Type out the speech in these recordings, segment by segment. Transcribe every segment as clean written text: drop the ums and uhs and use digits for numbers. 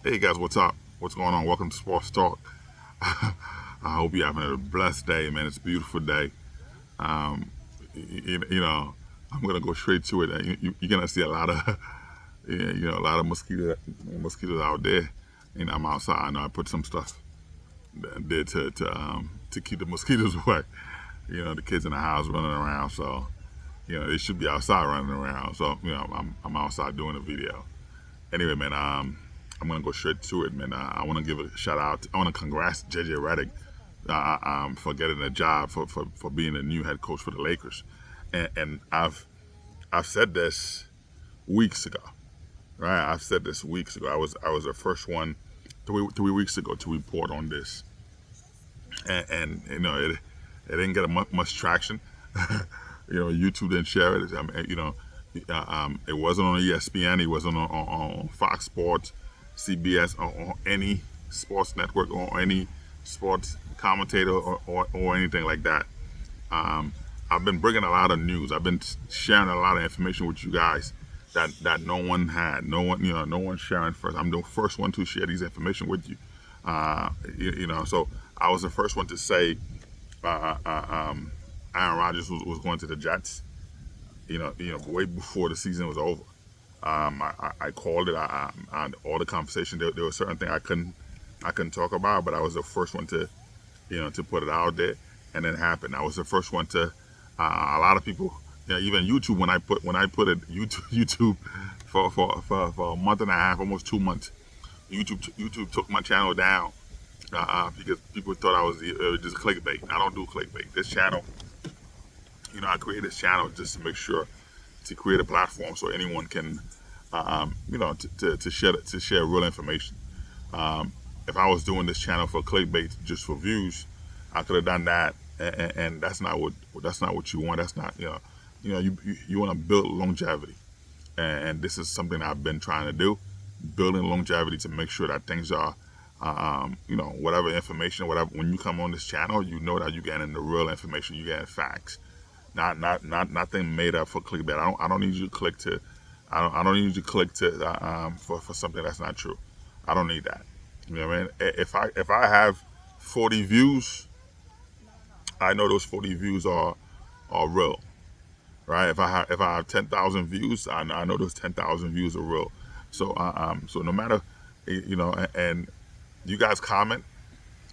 Hey guys, what's up? What's going on? Welcome to Sports Talk. I hope you're having a blessed day, man. It's a beautiful day. Um, I'm gonna go straight to it. You're gonna see a lot of, a lot of mosquitoes out there. I'm outside. I know I put some stuff there to keep the mosquitoes away. The kids in the house running around, so they should be outside running around. So I'm outside doing a video. Anyway, man, I'm gonna go straight to it, man. I want to give a shout out. I want to congrats JJ Redick for getting a job for being the new head coach for the Lakers, and I've said this weeks ago, right? I've said this weeks ago. I was the first one three weeks ago to report on this, and it didn't get much traction. YouTube didn't share it. It wasn't on ESPN. It wasn't on Fox Sports, CBS, or any sports network, or any sports commentator, or anything like that. I've been bringing a lot of news. I've been sharing a lot of information with you guys that no one had. No one sharing first. I'm the first one to share these information with you. So I was the first one to say Aaron Rodgers was going to the Jets. Way before the season was over. I called it. All the conversation. There were certain things I couldn't talk about, but I was the first one to put it out there, and it happened. I was the first one to. A lot of people, even YouTube, when I put it YouTube for a month and a half, almost 2 months, YouTube took my channel down because people thought I was just clickbait. I don't do clickbait. This channel, I created this channel just to make sure to create a platform so anyone can, to share real information. If I was doing this channel for clickbait, just for views, I could have done that, and that's not what you want. That's not you want to build longevity, and this is something I've been trying to do, building longevity to make sure that things are, whatever information, whatever. When you come on this channel, you know that you're getting the real information, you're getting facts. Not nothing made up for clickbait. I don't need you to click to, I don't need you to click to for something that's not true. I don't need that. You know what I mean? If I have 40 views, I know those 40 views are real, right? If I have 10,000 views, I know those 10,000 views are real. So no matter, and you guys comment,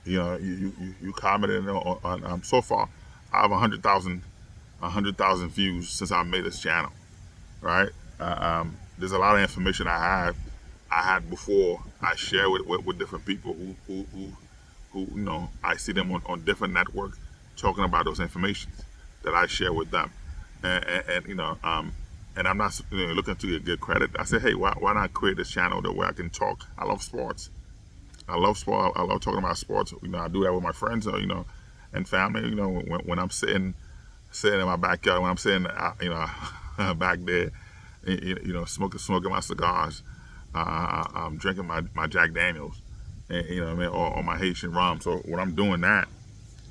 you commented on so far, I have 100,000 views since I made this channel, right? There's a lot of information I had before I share with different people who I see them on different networks talking about those informations that I share with them, and I'm not looking to get credit. I say, hey, why not create this channel the way I can talk? I love sports. I love sport. I love talking about sports. I do that with my friends, and family. When I'm sitting in my backyard, when I'm sitting, back there, smoking my cigars, I'm drinking my Jack Daniels, and, what I mean, or my Haitian rum. So when I'm doing that,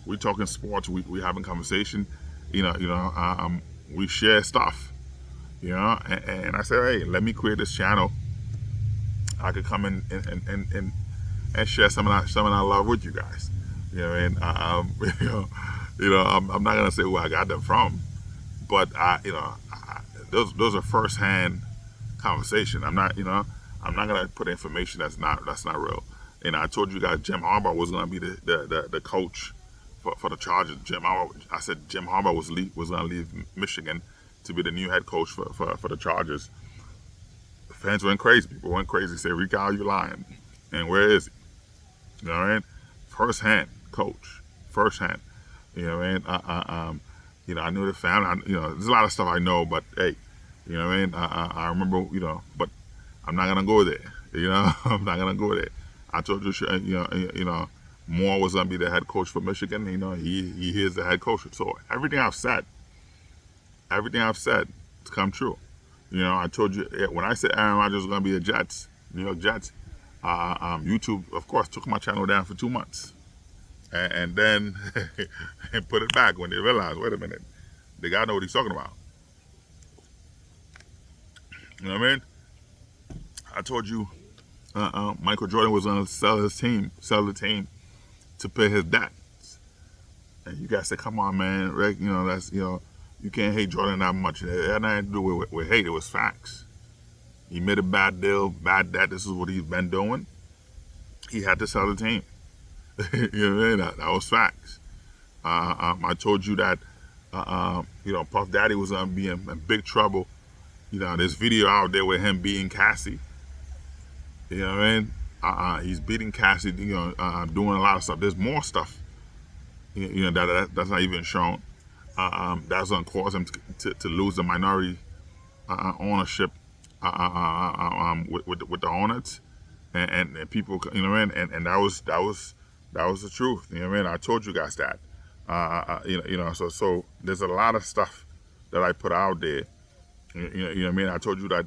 we talking sports, we having conversation, we share stuff, and I said, hey, let me create this channel. I could come in and share some of that love with you guys. You know what I mean? I'm not gonna say where I got them from, but those are firsthand conversation. I'm not gonna put information that's not real. I told you guys Jim Harbaugh was gonna be the coach for the Chargers. I said Jim Harbaugh was gonna leave Michigan to be the new head coach for the Chargers. The fans went crazy. People went crazy. Say, Rick, how you lying? And where is he? You know what I mean? First-hand coach. First-hand. You know what I mean? I knew the family. There's a lot of stuff I know, but hey, you know what I mean? I remember, but I'm not gonna go there. I'm not gonna go there. I told you, Moore was gonna be the head coach for Michigan. He is the head coach. So everything I've said, it's come true. I told you when I said Aaron Rodgers was gonna be the New York Jets. YouTube, of course, took my channel down for 2 months, and then put it back when they realized, wait a minute, the guy know what he's talking about. You know what I mean? I told you Michael Jordan was going to sell the team to pay his debts. And you guys say, come on, man, Rick, that's, you can't hate Jordan that much. It had nothing to do with hate. It was facts. He made a bad deal, bad debt. This is what he's been doing. He had to sell the team. You know what I mean? That was facts. I told you that, Puff Daddy was going to be in big trouble. There's video out there with him beating Cassie. You know what I mean? He's beating Cassie, doing a lot of stuff. There's more stuff, that's not even shown. That's going to cause him to lose the minority ownership with the Hornets. And people, and that was the truth. You know what I mean? I told you guys that. So there's a lot of stuff that I put out there. You know what I mean? I told you that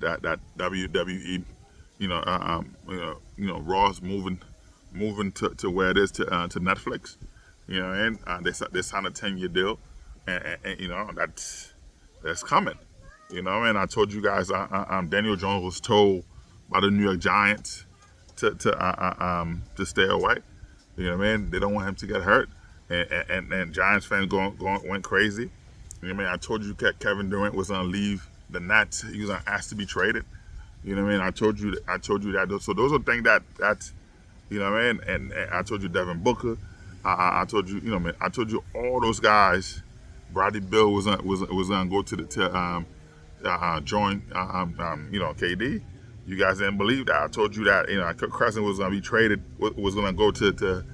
WWE, Raw's moving to where it is to Netflix. You know what I mean? They signed a 10-year deal, and that's coming. You know, and I told you guys, Daniel Jones was told by the New York Giants to stay away. You know what I mean? They don't want him to get hurt, and Giants fans went crazy. You know what I mean? I told you Kevin Durant was gonna leave the Nets. He was gonna ask to be traded. You know what I mean? I told you that. So those are things that's you know what I mean? And I told you Devin Booker. I told you, I told you all those guys. Bradley Beal was gonna go to join KD. You guys didn't believe that. I told you that Kirk Cousins was gonna be traded, was gonna go to the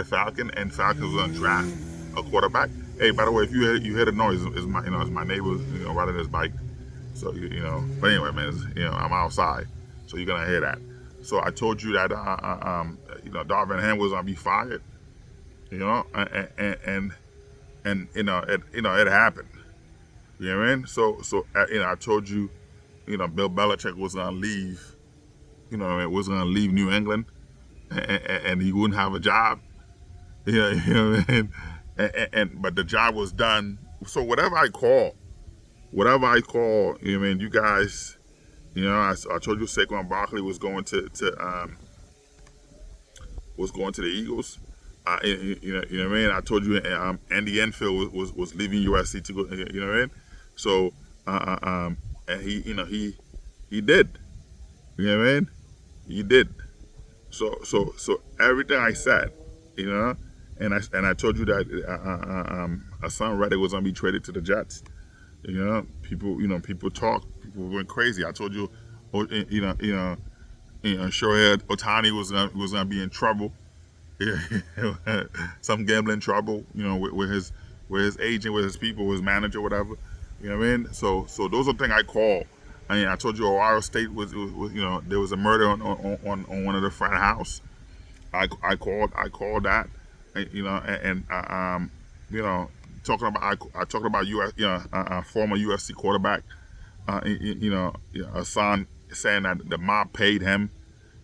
Falcon, and Falcons was gonna draft a quarterback. Hey, by the way, if you hear the noise, it's my neighbor riding his bike. So but anyway, man, I'm outside, so you're gonna hear that. So I told you that Darvin Ham was gonna be fired. And it happened. You know what I mean? So I told you, Bill Belichick was gonna leave. Was gonna leave New England, and he wouldn't have a job. You know what I mean? But the job was done. So whatever I call, you know what I mean? You guys, I told you Saquon Barkley was going to the Eagles. You know what I mean? I told you Andy Enfield was leaving USC to go. You know what I mean? So and he did. You know what I mean? He did. So everything I said, and I told you that Hassan Reddick was gonna be traded to the Jets. People talk. People went crazy. I told you, Shohei Ohtani was gonna be in trouble. Some gambling trouble, with his agent, with his people, with his manager, whatever. You know what I mean? So those are things I call. I told you Ohio State was there was a murder on one of the frat house. I called that, talking about US, former USC quarterback, Hassan saying that the mob paid him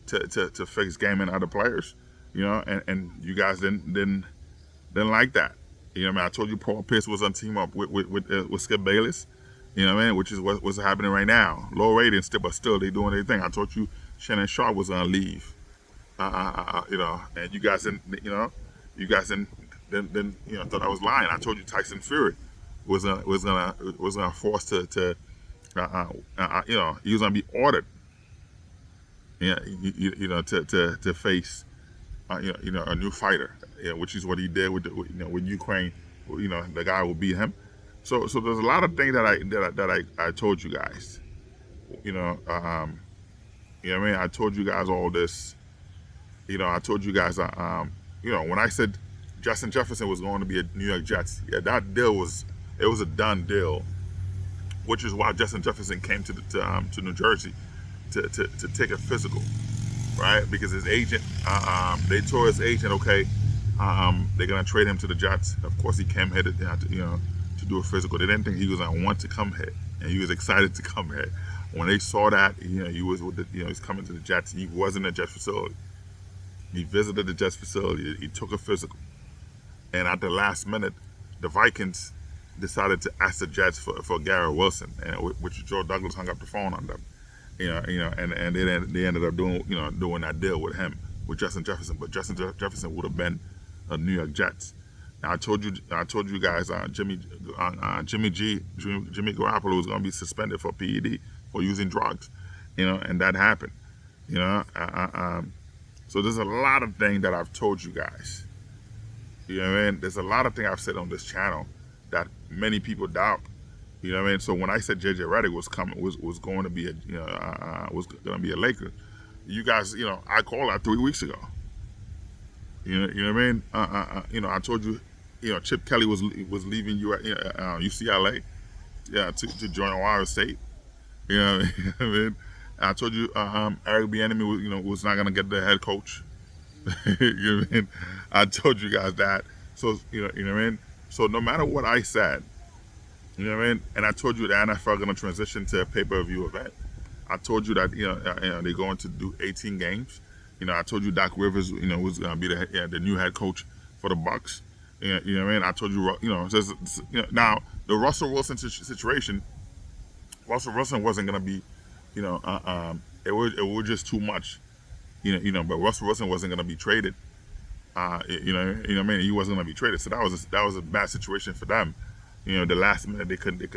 to fix gaming other players. And you guys didn't like that. I told you Paul Pierce was on team up with Skip Bayless. Which is what's happening right now. Low ratings, but still they doing their thing. I told you Shannon Sharp was gonna leave. And you guys didn't thought I was lying. I told you Tyson Fury was gonna force to he was gonna be ordered. To face. A new fighter, which is what he did with Ukraine. The guy will beat him. So there's a lot of things that I told you guys. What I mean? I told you guys all this. I told you guys. When I said Justin Jefferson was going to be a New York Jets, that deal was a done deal, which is why Justin Jefferson came to New Jersey to take a physical. Right, because his agent, they told his agent, okay, they're gonna trade him to the Jets. Of course, he came here to do a physical. They didn't think he was gonna want to come here, and he was excited to come here. When they saw that, he was he's coming to the Jets. He was in the Jets facility. He visited the Jets facility. He took a physical, and at the last minute, the Vikings decided to ask the Jets for Garrett Wilson, which Joe Douglas hung up the phone on them. And they ended up doing that deal with him, with Justin Jefferson. But Jefferson would have been a New York Jets. Now I told you guys, Jimmy Garoppolo was going to be suspended for PED, for using drugs, and that happened. You know, so there's a lot of things that I've told you guys. You know what I mean? There's a lot of things I've said on this channel that many people doubt. You know what I mean? So when I said JJ Redick was going to be was going to be a Laker, you guys, I called that 3 weeks ago. You know what I mean? I told you, Chip Kelly was leaving UCLA, to join Ohio State. You know what I mean? I told you, Eric Bieniemy was not going to get the head coach. You know what I mean? I told you guys that. So you know what I mean? So no matter what I said, you know what I mean? And I told you the NFL going to transition to a pay-per-view event. I told you that they're going to do 18 games. I told you Doc Rivers was going to be the new head coach for the Bucks. You know what I mean? I told you now the Russell Wilson situation. Russell Wilson wasn't going to be, it was just too much. But Russell Wilson wasn't going to be traded. You know what I mean? He wasn't going to be traded. So that was a bad situation for them. The last minute they couldn't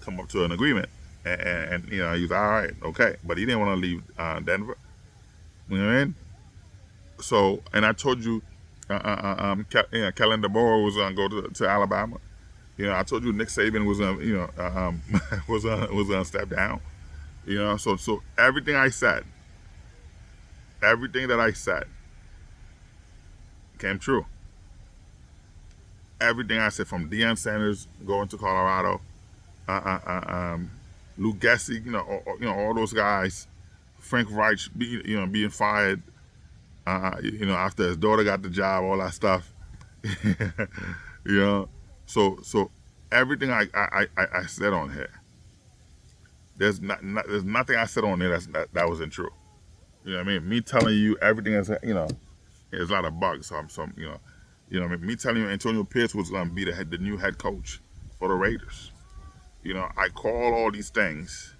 come up to an agreement, and he was all right, okay, but he didn't want to leave Denver. You know what I mean? So, and I told you, Kellen DeBoer was going to go to Alabama. I told you Nick Saban was was going to step down. So everything I said, everything that I said came true. Everything I said, from Deion Sanders going to Colorado, Luke Gessie, all those guys, Frank Reich, being fired, after his daughter got the job, all that stuff. So everything I said on here, there's nothing I said on there that wasn't true. You know what I mean? Me telling you everything is, there's a lot of bugs. So what I mean? Me telling you Antonio Pierce was going to be the new head coach for the Raiders. I call all these things.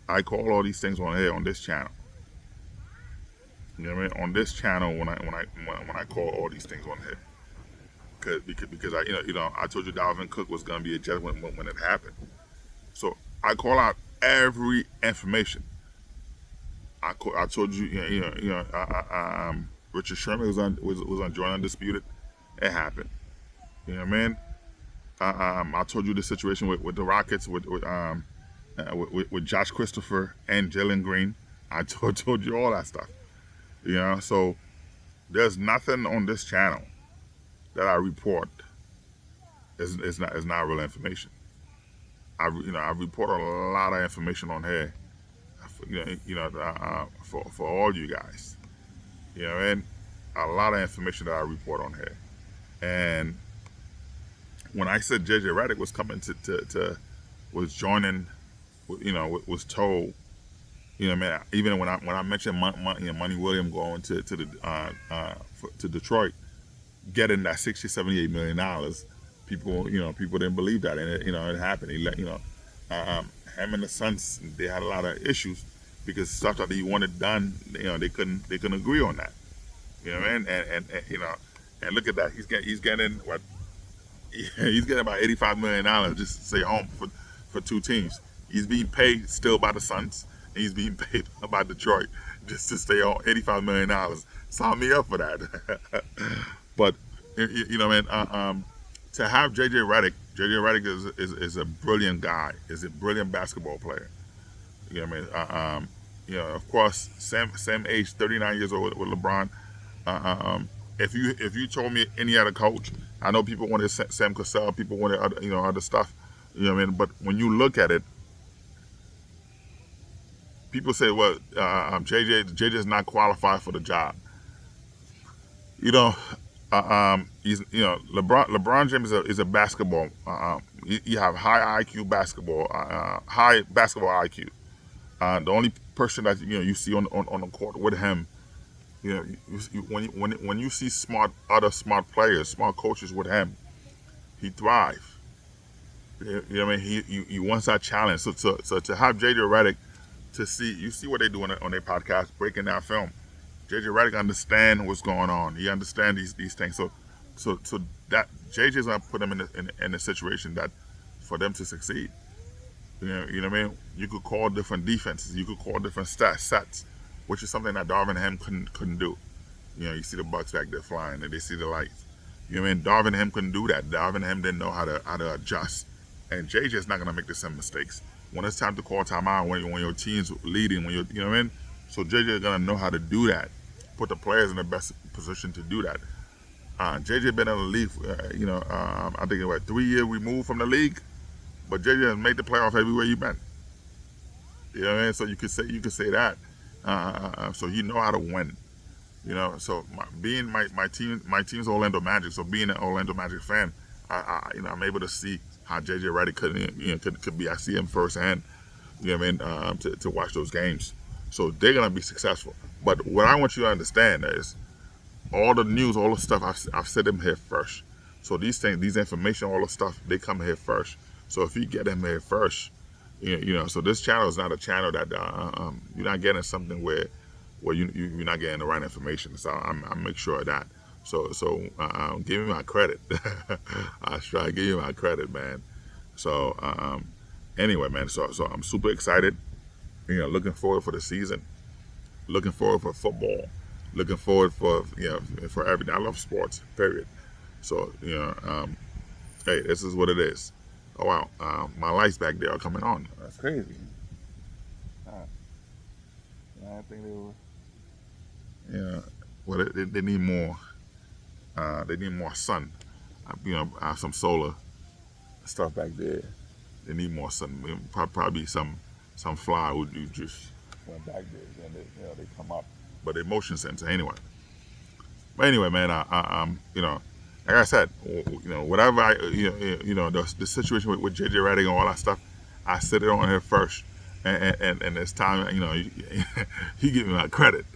I call all these things on here on this channel. You know what I mean? On this channel, when I call all these things on here, because I told you Dalvin Cook was going to be a Jet when it happened. So I call out every information. I told you, Richard Sherman was on Joint Undisputed. It happened. You know what I mean? I told you the situation with the Rockets with Josh Christopher and Jalen Green. I told you all that stuff. So there's nothing on this channel that I report is not real information. I report a lot of information on here. For all you guys. You know what I mean? A lot of information that I report on here. And when I said JJ Redick was coming was joining, was told, even when I mentioned Money Williams going to Detroit, getting that $78 million, people didn't believe that, and it happened. He let him and the Suns, they had a lot of issues because stuff that he wanted done, they couldn't agree on that. You know what I mean? And look at that. He's getting what? He's getting about $85 million just to stay home for two teams. He's being paid still by the Suns, and he's being paid by Detroit just to stay on $85 million. Sign me up for that. But to have JJ Redick is a brilliant guy. Is a brilliant basketball player. You know what I mean? Of course, same age, 39 years old with LeBron. If you told me any other coach, I know people wanted Sam Cassell, people wanted other stuff. You know what I mean? But when you look at it, people say, well, JJ is not qualified for the job. He's LeBron James is a basketball. You have high IQ basketball, high basketball IQ. The only person that you see on the court with him, when you see other smart players, smart coaches with him, he thrives. You know what I mean? He wants that challenge. So to have JJ Redick to see. You see what they do on their podcast, breaking down film. JJ Redick understand what's going on. He understand these things. So that JJ's gonna put them in a situation that for them to succeed. You know what I mean. You could call different defenses. You could call different sets, which is something that Darvin Ham couldn't do. You see the Bucks back there flying, and they see the lights. You know what I mean? Darvin Ham couldn't do that. Darvin Ham didn't know how to adjust. And JJ's not gonna make the same mistakes. When it's time to call timeout, when your team's leading, you know what I mean? So JJ's gonna know how to do that. Put the players in the best position to do that. JJ been in the league, I think what 3 years removed from the league, but JJ has made the playoff everywhere you've been. You know what I mean? So you could say that. So you know how to win. So being my team's Orlando Magic. So being an Orlando Magic fan, I'm able to see how JJ Redick could be. I see him firsthand. You know what I mean? To watch those games. So they're gonna be successful. But what I want you to understand is all the news, all the stuff I've said them here first. So these things, these information, all the stuff, they come here first. So if you get them here first, so this channel is not a channel that you're not getting something where you're not getting the right information. So I make sure of that. So give me my credit. I try to give you my credit, man. So anyway, man. So I'm super excited. Looking forward for the season. Looking forward for football. Looking forward for everything. I love sports. Period. So hey, this is what it is. Oh wow, my lights back there are coming on. That's crazy. I think they were. Yeah. Well, they need more. They need more sun. I have some solar stuff back there. They need more sun. Probably some fly would you just went back there and they come up. But they motion sensor anyway. But anyway, man, like I said, whatever the situation with JJ Redick and all that stuff, I said it on here first, and it's time, he give me my credit.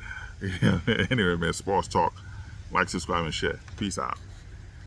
Anyway, man, sports talk, like, subscribe, and share. Peace out.